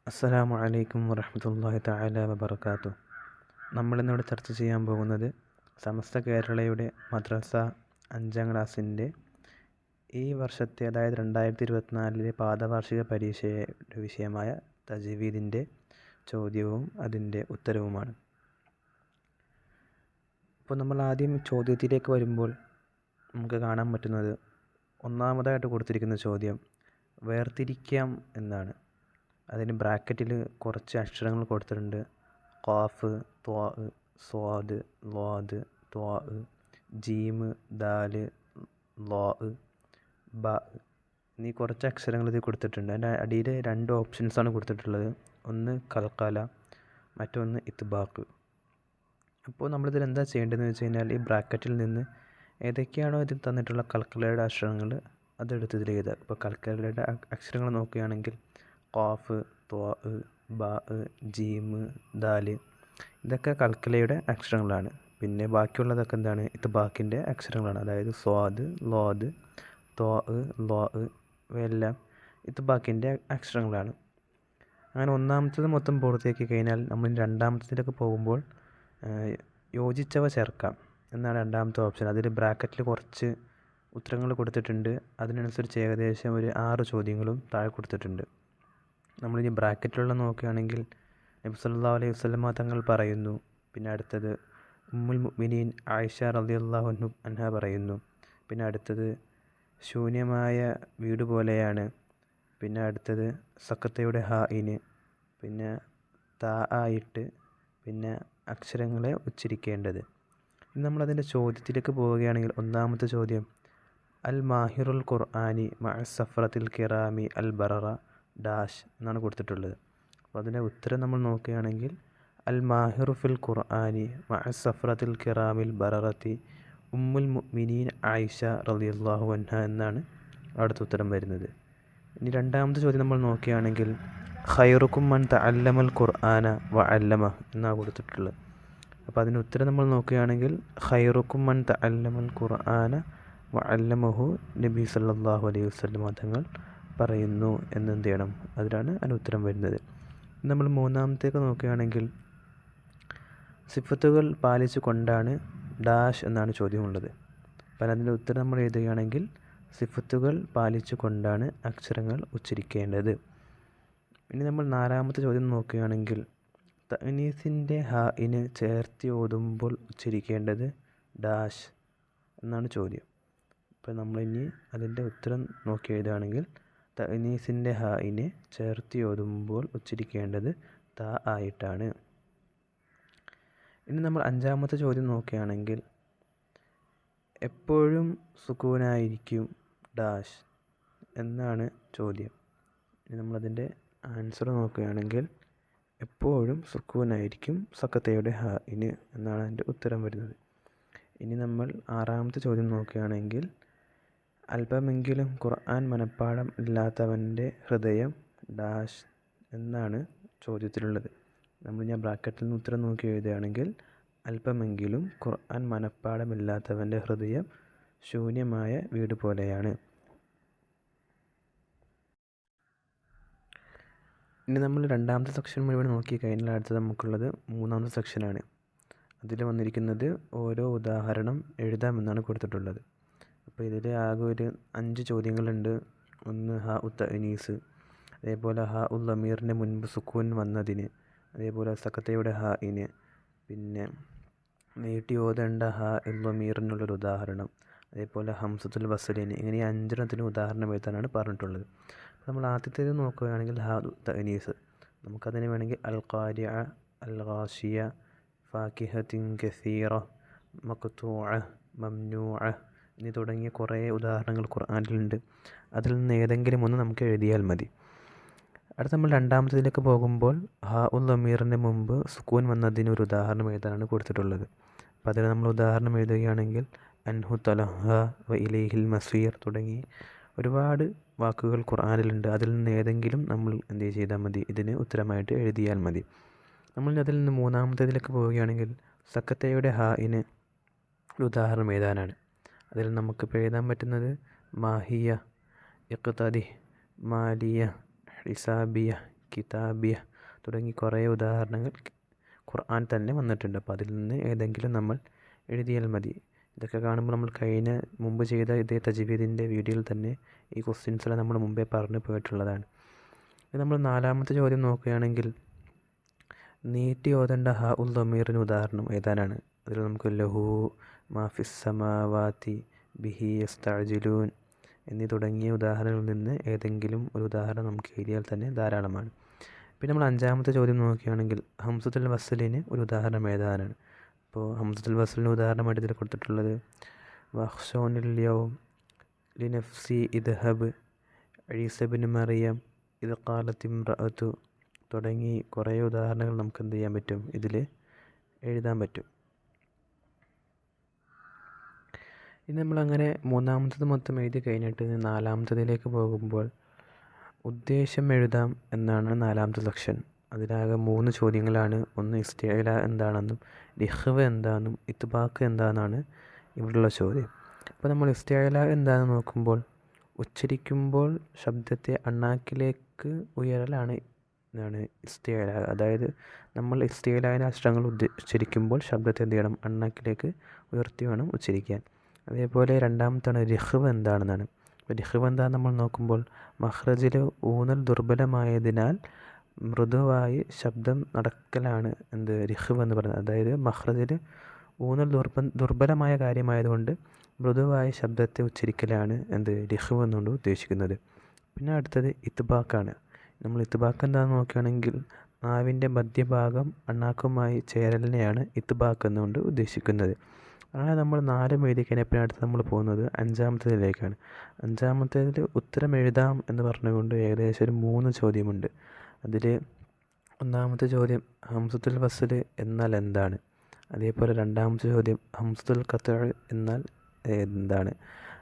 അസ്സലാമു അലൈക്കും വറഹ്മത്തുള്ളാഹി തആല വബറകാതുഹു. നമ്മളിന്നിവിടെ ചർച്ച ചെയ്യാൻ പോകുന്നത് സമസ്ത കേരളയുടെ മദ്രസ 5ാം ക്ലാസ്സിൻ്റെ ഈ വർഷത്തെ, അതായത് 2024 പാദവാർഷിക പരീക്ഷയുടെ വിഷയമായ തജ്വീദിൻ്റെ ചോദ്യവും അതിൻ്റെ ഉത്തരവുമാണ്. അപ്പോൾ നമ്മൾ ആദ്യം ചോദ്യത്തിലേക്ക് വരുമ്പോൾ നമുക്ക് കാണാൻ പറ്റുന്നത്, ഒന്നാമതായിട്ട് കൊടുത്തിരിക്കുന്ന ചോദ്യം വേർതിരിക്കാം എന്നാണ്. അതിന് ബ്രാക്കറ്റിൽ കുറച്ച് അക്ഷരങ്ങൾ കൊടുത്തിട്ടുണ്ട്. ഖാഫ്, ത്വാ, സ്വാദ്, ളാദ്, ത്വാ, ജീമ്, ദാല്, ളാ, ബ എന്നീ കുറച്ച് അക്ഷരങ്ങൾ ഇതിൽ കൊടുത്തിട്ടുണ്ട്. അതിൻ്റെ അടിയിൽ 2 ഓപ്ഷൻസാണ് കൊടുത്തിട്ടുള്ളത്. ഒന്ന് കൽക്കല, മറ്റൊന്ന് ഇത്ബാഖ്. അപ്പോൾ നമ്മളിതിൽ എന്താ ചെയ്യേണ്ടതെന്ന് വെച്ച് കഴിഞ്ഞാൽ, ഈ ബ്രാക്കറ്റിൽ നിന്ന് ഏതൊക്കെയാണോ ഇതിൽ തന്നിട്ടുള്ള കൽക്കലയുടെ അക്ഷരങ്ങൾ അതെടുത്ത് ഇതിൽ എഴുതുക. ഇപ്പോൾ കൽക്കലയുടെ അക്ഷരങ്ങൾ നോക്കുകയാണെങ്കിൽ ഖാഫ്, ത്വാ, ബ, ജീമ്, ദാല് ഇതൊക്കെ കൽക്കലയുടെ അക്ഷരങ്ങളാണ്. പിന്നെ ബാക്കിയുള്ളതൊക്കെ എന്താണ്? ഇത്ബാഖിൻ്റെ അക്ഷരങ്ങളാണ്. അതായത് സ്വാദ്, ളാദ്, ത്വാ, ളാ ഇവയെല്ലാം ഇത്ബാഖിൻ്റെ അക്ഷരങ്ങളാണ്. അങ്ങനെ ഒന്നാമത്തേത് മൊത്തം പൂർത്തിയാക്കി കഴിഞ്ഞാൽ നമ്മൾ രണ്ടാമത്തേതിലേക്ക് പോകുമ്പോൾ യോജിച്ചവ ചേർക്കാം എന്നാണ് രണ്ടാമത്തെ ഓപ്ഷൻ. അതിൽ ബ്രാക്കറ്റിൽ കുറച്ച് ഉത്തരങ്ങൾ കൊടുത്തിട്ടുണ്ട്. അതിനനുസരിച്ച് ഏകദേശം ഒരു 6 ചോദ്യങ്ങളും താഴെ കൊടുത്തിട്ടുണ്ട്. നമ്മളിനി ബ്രാക്കറ്റിലുള്ള നോക്കുകയാണെങ്കിൽ നബി സല്ലല്ലാഹു അലൈഹി വസല്ലമ തങ്ങൾ പറയുന്നു. പിന്നെ അടുത്തത് ഉമ്മുൽ മുഅ്മിനീൻ ആയിഷ റളിയല്ലാഹു അൻഹ പറയുന്നു. പിന്നെ അടുത്തത് ശൂന്യമായ വീട് പോലെയാണ്. പിന്നെ അടുത്തത് സക്കത്തയുടെ ഹായിന്, പിന്നെ താ ആയിട്ട് പിന്നെ അക്ഷരങ്ങളെ ഉച്ചരിക്കേണ്ടത്. ഇനി നമ്മളതിൻ്റെ ചോദ്യത്തിലേക്ക് പോവുകയാണെങ്കിൽ, ഒന്നാമത്തെ ചോദ്യം അൽ മാഹിറുൽ ഖുർആനി മഅ സഫറത്തിൽ കിറാമി അൽ ബററ ഡാഷ് എന്നാണ് കൊടുത്തിട്ടുള്ളത്. അപ്പോൾ അതിൻ്റെ ഉത്തരം നമ്മൾ നോക്കുകയാണെങ്കിൽ അൽ മാഹിറു ഫിൽ ഖുർആനി മഅ സഫറത്തിൽ കിറാമിൽ ബററത്തി ഉമ്മുൽ മുഅ്മിനീൻ ആയിഷ റളിയല്ലാഹു അൻഹ എന്നാണ് അടുത്ത ഉത്തരം വരുന്നത്. ഇനി രണ്ടാമത്തെ ചോദ്യം നമ്മൾ നോക്കുകയാണെങ്കിൽ ഖൈറുക്കും മൻ തഅല്ലമൽ ഖുർആന വ അല്ലമ എന്നാണ് കൊടുത്തിട്ടുള്ളത്. അപ്പോൾ അതിന് ഉത്തരം നമ്മൾ നോക്കുകയാണെങ്കിൽ ഖൈറുക്കും മൻ തഅല്ലമൽ ഖുർആന വ അല്ലമഹു നബി സല്ലല്ലാഹു അലൈഹി വസല്ലം തങ്ങൾ പറയുന്നു എന്നെന്ത് ചെയ്യണം, അതിലാണ് അതിന് ഉത്തരം വരുന്നത്. നമ്മൾ മൂന്നാമത്തേക്ക് നോക്കുകയാണെങ്കിൽ സിഫത്തുകൾ പാലിച്ചു കൊണ്ടാണ് ഡാഷ് എന്നാണ് ചോദ്യമുള്ളത്. അപ്പോൾ അതിൻ്റെ ഉത്തരം നമ്മൾ എഴുതുകയാണെങ്കിൽ സിഫത്തുകൾ പാലിച്ചു കൊണ്ടാണ് അക്ഷരങ്ങൾ ഉച്ചരിക്കേണ്ടത്. ഇനി നമ്മൾ നാലാമത്തെ ചോദ്യം നോക്കുകയാണെങ്കിൽ തഅനീസിൻ്റെ ഹാഇന് ചേർത്തി ഓതുമ്പോൾ ഉച്ചരിക്കേണ്ടത് ഡാഷ് എന്നാണ് ചോദ്യം. അപ്പോൾ നമ്മളിനി അതിൻ്റെ ഉത്തരം നോക്കി എഴുതുകയാണെങ്കിൽ തഅനീസിൻ്റെ ഹാഇനെ ചേർത്തി ഓതുമ്പോൾ ഉച്ചരിക്കേണ്ടത് താ ആയിട്ടാണ്. ഇനി നമ്മൾ അഞ്ചാമത്തെ ചോദ്യം നോക്കുകയാണെങ്കിൽ എപ്പോഴും സുക്കൂനായിരിക്കും ഡാഷ് എന്നാണ് ചോദ്യം. ഇനി നമ്മളതിൻ്റെ ആൻസർ നോക്കുകയാണെങ്കിൽ എപ്പോഴും സുക്കൂനായിരിക്കും സക്കത്തയുടെ ഹാഇന് എന്നാണ് അതിൻ്റെ ഉത്തരം വരുന്നത്. ഇനി നമ്മൾ ആറാമത്തെ ചോദ്യം നോക്കുകയാണെങ്കിൽ അല്പമെങ്കിലും ഖുർആൻ മനഃപ്പാഠം ഇല്ലാത്തവൻ്റെ ഹൃദയം ഡാഷ് എന്നാണ് ചോദ്യത്തിലുള്ളത്. ഞാൻ ബ്രാക്കറ്റിൽ നിന്ന് ഉത്തരം നോക്കി എഴുതുകയാണെങ്കിൽ അല്പമെങ്കിലും ഖുർആൻ മനഃപ്പാഠമില്ലാത്തവൻ്റെ ഹൃദയം ശൂന്യമായ വീട് പോലെയാണ്. ഇനി നമ്മൾ രണ്ടാമത്തെ സെക്ഷൻ മുഴുവൻ നോക്കി കഴിഞ്ഞാൽ അടുത്തത് നമുക്കുള്ളത് മൂന്നാമത്തെ സെക്ഷനാണ്. അതിൽ വന്നിരിക്കുന്നത് ഓരോ ഉദാഹരണം എഴുതാമെന്നാണ് കൊടുത്തിട്ടുള്ളത്. അപ്പോൾ ഇതിൽ ആകെ ഒരു 5 ചോദ്യങ്ങളുണ്ട്. ഒന്ന് ഹ ഉ തഅനീസ്, അതേപോലെ ഹ ഉൽ അമീറിൻ്റെ മുൻപ് സുക്കൂൻ വന്നതിന്, അതേപോലെ സക്കത്തയുടെ ഹാഇന്, പിന്നെ നീട്ടി ഓതേണ്ട ഹ ഉൽ അമീറിനുള്ളൊരു ഉദാഹരണം, അതേപോലെ ഹംസത്തുൽ വസ്ലിന്, ഇങ്ങനെ 5 ഉദാഹരണം എഴുതാനാണ് പറഞ്ഞിട്ടുള്ളത്. അപ്പോൾ നമ്മൾ ആദ്യത്തേത് നോക്കുകയാണെങ്കിൽ ഹ ഉ തഅനീസ്, നമുക്കതിന് വേണമെങ്കിൽ അൽ ഖാരിഅ, അൽ ഗാഷിയ, ഫാക്കിഹത്തിൻ കസീറ, മഖ്തൂഅ, മംനൂഅ എന്നീ തുടങ്ങിയ കുറേ ഉദാഹരണങ്ങൾ ഖുർആനിലുണ്ട്. അതിൽ നിന്ന് ഏതെങ്കിലും ഒന്ന് നമുക്ക് എഴുതിയാൽ മതി. അടുത്ത നമ്മൾ രണ്ടാമത്തേതിലേക്ക് പോകുമ്പോൾ ഹ ഉൽ അമീറിൻ്റെ മുമ്പ് സുക്കൂൻ വന്നതിന് ഒരു ഉദാഹരണം എഴുതാനാണ് കൊടുത്തിട്ടുള്ളത്. അപ്പോൾ അതിന് നമ്മൾ ഉദാഹരണം എഴുതുകയാണെങ്കിൽ അൻഹു തലഹ വ ഇലൈഹിൽ മസീർ തുടങ്ങി ഒരുപാട് വാക്കുകൾ ഖുർആനിലുണ്ട്. അതിൽ നിന്ന് ഏതെങ്കിലും നമ്മൾ എന്ത് ചെയ്താൽ മതി, ഇതിന് ഉത്തരമായിട്ട് എഴുതിയാൽ മതി. നമ്മൾ അതിൽ നിന്ന് മൂന്നാമത്തേതിലേക്ക് പോവുകയാണെങ്കിൽ സക്കത്തയുടെ ഹാഇന് ഒരു ഉദാഹരണം എഴുതാനാണ്. അതിൽ നമുക്കിപ്പോൾ എഴുതാൻ പറ്റുന്നത് മാഹിയ, ഇഖ്തദി, മാലിയ, ഹിസാബിയ, കിതാബിയ തുടങ്ങി കുറേ ഉദാഹരണങ്ങൾ ഖുർആൻ തന്നെ വന്നിട്ടുണ്ട്. അപ്പോൾ അതിൽ നിന്ന് ഏതെങ്കിലും നമ്മൾ എഴുതിയാൽ മതി. ഇതൊക്കെ കാണുമ്പോൾ നമ്മൾ മുമ്പ് ചെയ്ത ഇതേ തജ്വീദിൻ്റെ വീഡിയോയിൽ തന്നെ ഈ ക്വസ്റ്റ്യൻസെല്ലാം നമ്മൾ മുമ്പേ പറഞ്ഞു പോയിട്ടുള്ളതാണ്. ഇത് നമ്മൾ 4ാമത്തെ ചോദ്യം നോക്കുകയാണെങ്കിൽ നീട്ടി ഓതേണ്ട ഹ ഉൽ ദമീറിന് ഉദാഹരണം എഴുതാനാണ്. അതിൽ നമുക്ക് ലഹു മാഫിസ് സമാവാതി ബിഹി യസ്തഅജിലൂൻ എന്നീ തുടങ്ങിയ ഉദാഹരണങ്ങളിൽ നിന്ന് ഏതെങ്കിലും ഒരു ഉദാഹരണം നമുക്ക് എഴുതിയാൽ തന്നെ ധാരാളമാണ്. പിന്നെ നമ്മൾ 5ാമത്തെ ചോദ്യം നോക്കുകയാണെങ്കിൽ ഹംസത്തുൽ വസ്ലിന് ഒരു ഉദാഹരണം എഴുതാനാണ്. അപ്പോൾ ഹംസത്തുൽ വസ്ലിന് ഉദാഹരണമായിട്ട് ഇതിൽ കൊടുത്തിട്ടുള്ളത് വഖ്ശോനിൽ യൗം ലിനഫ്സി ഇദ്ഹബ് ഈസ ഇബ്നു മറിയം ഇത് ഖാലത്ത് ഇംറഅതു തുടങ്ങി കുറേ ഉദാഹരണങ്ങൾ നമുക്ക് എന്ത് ചെയ്യാൻ പറ്റും, ഇതിൽ എഴുതാൻ പറ്റും. ഇനി നമ്മളങ്ങനെ 3ാമത്തത് മൊത്തം എഴുതി കഴിഞ്ഞിട്ട് 4ാമത്തതിലേക്ക് പോകുമ്പോൾ ഉദ്ദേശം എഴുതാം എന്നാണ് 4ാമത്തെ സെക്ഷൻ. അതിലാകെ 3 ചോദ്യങ്ങളാണ്. ഒന്ന് ഇസ്തിഅല എന്താണെന്നും ഇഖ്വ എന്താണെന്നും ഇത്ബാഖ് എന്താണെന്നാണ് ഇവിടെയുള്ള ചോദ്യം. അപ്പോൾ നമ്മൾ ഇസ്തിഅല എന്താണെന്ന് നോക്കുമ്പോൾ ഉച്ചരിക്കുമ്പോൾ ശബ്ദത്തെ അണ്ണാക്കിലേക്ക് ഉയരലാണ് എന്നാണ് ഇസ്തിഅല. അതായത് നമ്മൾ ഇസ്തിഅലാൻ്റെ അക്ഷരങ്ങൾ ഉച്ചരിക്കുമ്പോൾ ശബ്ദത്തെ എന്ത് ചെയ്യണം, അണ്ണാക്കിലേക്ക് ഉയർത്തി വേണം ഉച്ചരിക്കാൻ. അതേപോലെ 2ാമത്താണ് ഇഖ്വ എന്താണെന്നാണ്. അപ്പോൾ ഇഖ്വ എന്താണെന്ന് നമ്മൾ നോക്കുമ്പോൾ മഖ്റജിൽ ഊന്നൽ ദുർബലമായതിനാൽ മൃദുവായി ശബ്ദം നടക്കലാണ് എന്ത് ഇഖ്വ എന്ന് പറയുന്നത്. അതായത് മഖ്റജിൽ ഊന്നൽ ദുർബലമായ കാര്യമായതുകൊണ്ട് മൃദുവായ ശബ്ദത്തെ ഉച്ചരിക്കലാണ് എന്ത് ഇഖ്വ എന്നുകൊണ്ട് ഉദ്ദേശിക്കുന്നത്. പിന്നെ അടുത്തത് ഇത്ബാഖാണ്. നമ്മൾ ഇത്ബാഖ് എന്താണെന്ന് നോക്കുകയാണെങ്കിൽ നാവിൻ്റെ മധ്യഭാഗം അണ്ണാക്കുമായി ചേരലിനെയാണ് ഇത്ബാഖ് എന്നുകൊണ്ട് ഉദ്ദേശിക്കുന്നത്. അങ്ങനെ നമ്മൾ 4 എഴുതി കഴിഞ്ഞപ്പോൾ അടുത്ത് നമ്മൾ പോകുന്നത് 5ാമത്തേതിലേക്കാണ്. 5ാമത്തേതിൽ ഉത്തരം എഴുതാം എന്ന് പറഞ്ഞുകൊണ്ട് ഏകദേശം ഒരു 3 ചോദ്യമുണ്ട്. അതിൽ 1ാമത്തെ ചോദ്യം ഹംസത്തുൽ വസ്ൽ എന്നാൽ എന്താണ്, അതേപോലെ 2ാമത്തെ ചോദ്യം ഹംസത്തുൽ ഖത്അ എന്നാൽ എന്താണ്,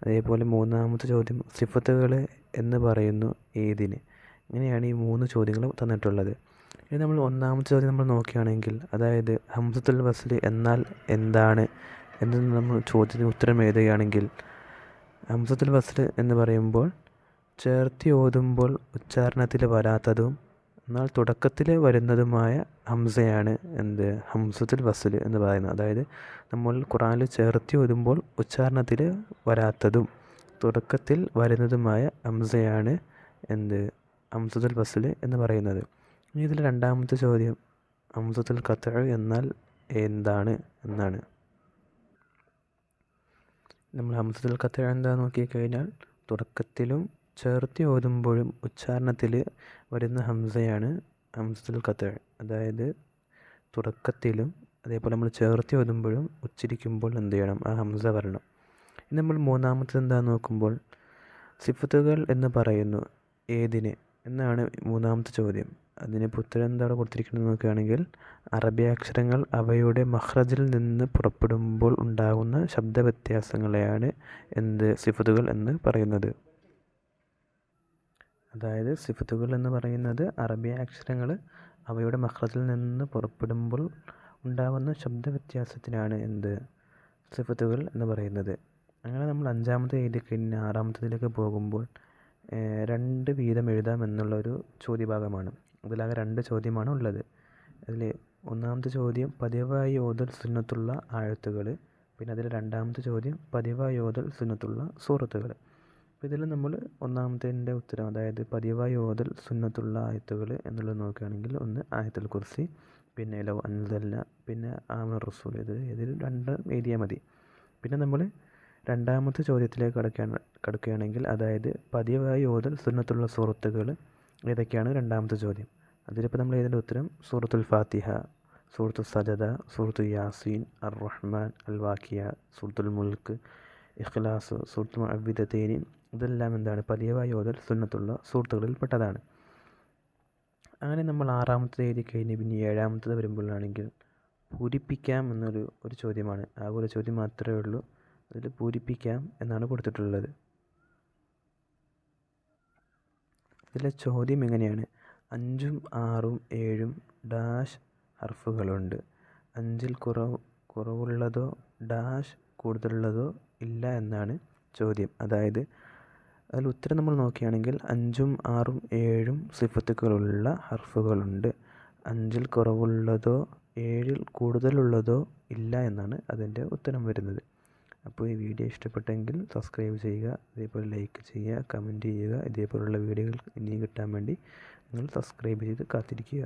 അതേപോലെ 3ാമത്തെ ചോദ്യം സിഫത്തുകൾ എന്ന് പറയുന്നു ഏതിന്. ഇങ്ങനെയാണ് ഈ 3 ചോദ്യങ്ങൾ തന്നിട്ടുള്ളത്. ഇനി നമ്മൾ 1ാമത്തെ ചോദ്യം നമ്മൾ നോക്കുകയാണെങ്കിൽ അതായത് ഹംസത്തുൽ വസ്ൽ എന്നാൽ എന്താണ് എന്ന് നമ്മൾ ചോദ്യത്തിന് ഉത്തരം എഴുതുകയാണെങ്കിൽ ഹംസത്തുൽ വസ്ൽ എന്ന് പറയുമ്പോൾ ചേർത്തി ഓതുമ്പോൾ ഉച്ചാരണത്തിൽ വരാത്തതും എന്നാൽ തുടക്കത്തിൽ വരുന്നതുമായ ഹംസയാണ് എന്ത് ഹംസത്തുൽ വസ്ൽ എന്ന് പറയുന്നത്. അതായത് നമ്മൾ ഖുർആനിൽ ചേർത്തി ഓതുമ്പോൾ ഉച്ചാരണത്തിൽ വരാത്തതും തുടക്കത്തിൽ വരുന്നതുമായ ഹംസയാണ് എന്ത് ഹംസത്തുൽ വസ്ൽ എന്ന് പറയുന്നത്. ഇനി ഇതിൽ 2ാമത്തെ ചോദ്യം ഹംസത്തുൽ ഖത്അ എന്നാൽ എന്താണ് എന്നാണ്. നമ്മൾ ഹംസത്തുൽ ഖത്അ എന്താണെന്ന് നോക്കിക്കഴിഞ്ഞാൽ തുടക്കത്തിലും ചേർത്തി ഓതുമ്പോഴും ഉച്ചാരണത്തിൽ വരുന്ന ഹംസയാണ് ഹംസത്തുൽ ഖത്അ. അതായത് തുടക്കത്തിലും അതേപോലെ നമ്മൾ ചേർത്തി ഓതുമ്പോഴും ഉച്ചരിക്കുമ്പോൾ എന്ത് ചെയ്യണം, ആ ഹംസ വരണം. ഇനി നമ്മൾ 3ാമത്തത് എന്താണെന്ന് നോക്കുമ്പോൾ സിഫത്തുകൾ എന്ന് പറയുന്നു ഏതിന് എന്നാണ് 3ാമത്തെ ചോദ്യം. അതിന് ഉത്തരം എന്താണ് കൊടുത്തിരിക്കുന്നത് നോക്കുകയാണെങ്കിൽ അറബി അക്ഷരങ്ങൾ അവയുടെ മഖ്റജിൽ നിന്ന് പുറപ്പെടുമ്പോൾ ഉണ്ടാകുന്ന ശബ്ദ വ്യത്യാസങ്ങളെയാണ് എന്ത് സിഫത്തുകൾ എന്ന് പറയുന്നത്. അതായത് സിഫത്തുകൾ എന്ന് പറയുന്നത് അറബി അക്ഷരങ്ങൾ അവയുടെ മഖ്റജിൽ നിന്ന് പുറപ്പെടുമ്പോൾ ഉണ്ടാകുന്ന ശബ്ദ വ്യത്യാസത്തിനാണ് എന്ത് സിഫത്തുകൾ എന്ന് പറയുന്നത്. അങ്ങനെ നമ്മൾ 5ാമത്തെ എഴുതി കഴിഞ്ഞ് 6ാമത്തതിലേക്ക് പോകുമ്പോൾ 2 വീതം എഴുതാം എന്നുള്ളൊരു ചോദ്യഭാഗമാണ്. അതിലാകെ 2 ചോദ്യമാണ് ഉള്ളത്. അതിൽ 1ാമത്തെ ചോദ്യം പതിവായി ഓതൽ സുന്നത്തുള്ള ആയത്തുകൾ, പിന്നെ അതിൽ 2ാമത്തെ ചോദ്യം പതിവായി ഓതൽ സുന്നത്തുള്ള സൂറത്തുകൾ. അപ്പോൾ ഇതിൽ നമ്മൾ 1ാമത്തതിൻ്റെ ഉത്തരം അതായത് പതിവായി ഓതൽ സുന്നത്തുള്ള ആയത്തുകൾ എന്നുള്ളത് നോക്കുകയാണെങ്കിൽ ഒന്ന് ആയത്തുൽ കുർസി, പിന്നെ ലൗ അൻസൽന, പിന്നെ ആമന റസൂൽ. ഇതിൽ 2 എഴുതിയാൽ മതി. പിന്നെ നമ്മൾ 2ാമത്തെ ചോദ്യത്തിലേക്ക് കടക്കുകയാണെങ്കിൽ അതായത് പതിവായി ഓതൽ സുന്നത്തുള്ള സൂറത്തുകൾ ഏതൊക്കെയാണ് 2ാമത്തെ ചോദ്യം. അതിലിപ്പോൾ നമ്മൾ എഴുതേണ്ട ഉത്തരം സൂറത്തുൽ ഫാത്തിഹ, സൂറത്തുൽ സജദ, സൂറത്തുൽ യാസീൻ, അർ റഹ്മാൻ, അൽ വാഖിയ, സൂറത്തുൽ മുൽക്ക്, ഇഖ്ലാസ്, സൂറത്തുൽ മുഅവ്വിദതൈൻ. ഇതെല്ലാം എന്താണ് പതിവായി ഓതൽ സുന്നത്തുള്ള സൂറത്തുകളിൽ പെട്ടതാണ്. അങ്ങനെ നമ്മൾ 6ാമത്തത് എഴുതി കഴിഞ്ഞ് പിന്നെ 7ാമത്തത് വരുമ്പോഴാണെങ്കിൽ പൂരിപ്പിക്കാം ഒരു ചോദ്യമാണ്. ആ ഒരു ചോദ്യം മാത്രമേ ഉള്ളൂ. അതിൽ പൂരിപ്പിക്കാം എന്നാണ് കൊടുത്തിട്ടുള്ളത്. ഇതിലെ ചോദ്യം എങ്ങനെയാണ്, 5ഉം 6ഉം 7ഉം ഡാഷ് ഹർഫുകളുണ്ട്. 5ൽ കുറവുള്ളതോ ഡാഷ് കൂടുതലുള്ളതോ ഇല്ല എന്നാണ് ചോദ്യം. അതായത് അതിൽ ഉത്തരം നമ്മൾ നോക്കുകയാണെങ്കിൽ 5ഉം 6ഉം 7ഉം സിഫത്തുകളുള്ള ഹർഫുകളുണ്ട്. 5ൽ കുറവുള്ളതോ 7ൽ കൂടുതലുള്ളതോ ഇല്ല എന്നാണ് അതിൻ്റെ ഉത്തരം വരുന്നത്. അപ്പോൾ ഈ വീഡിയോ ഇഷ്ടപ്പെട്ടെങ്കിൽ സബ്സ്ക്രൈബ് ചെയ്യുക, ഇതേപോലെ ലൈക്ക് ചെയ്യുക, കമൻറ്റ് ചെയ്യുക. ഇതേപോലുള്ള വീഡിയോകൾ ഇനിയും കിട്ടാൻ വേണ്ടി നിങ്ങൾ സബ്സ്ക്രൈബ് ചെയ്ത് കാത്തിരിക്കുക.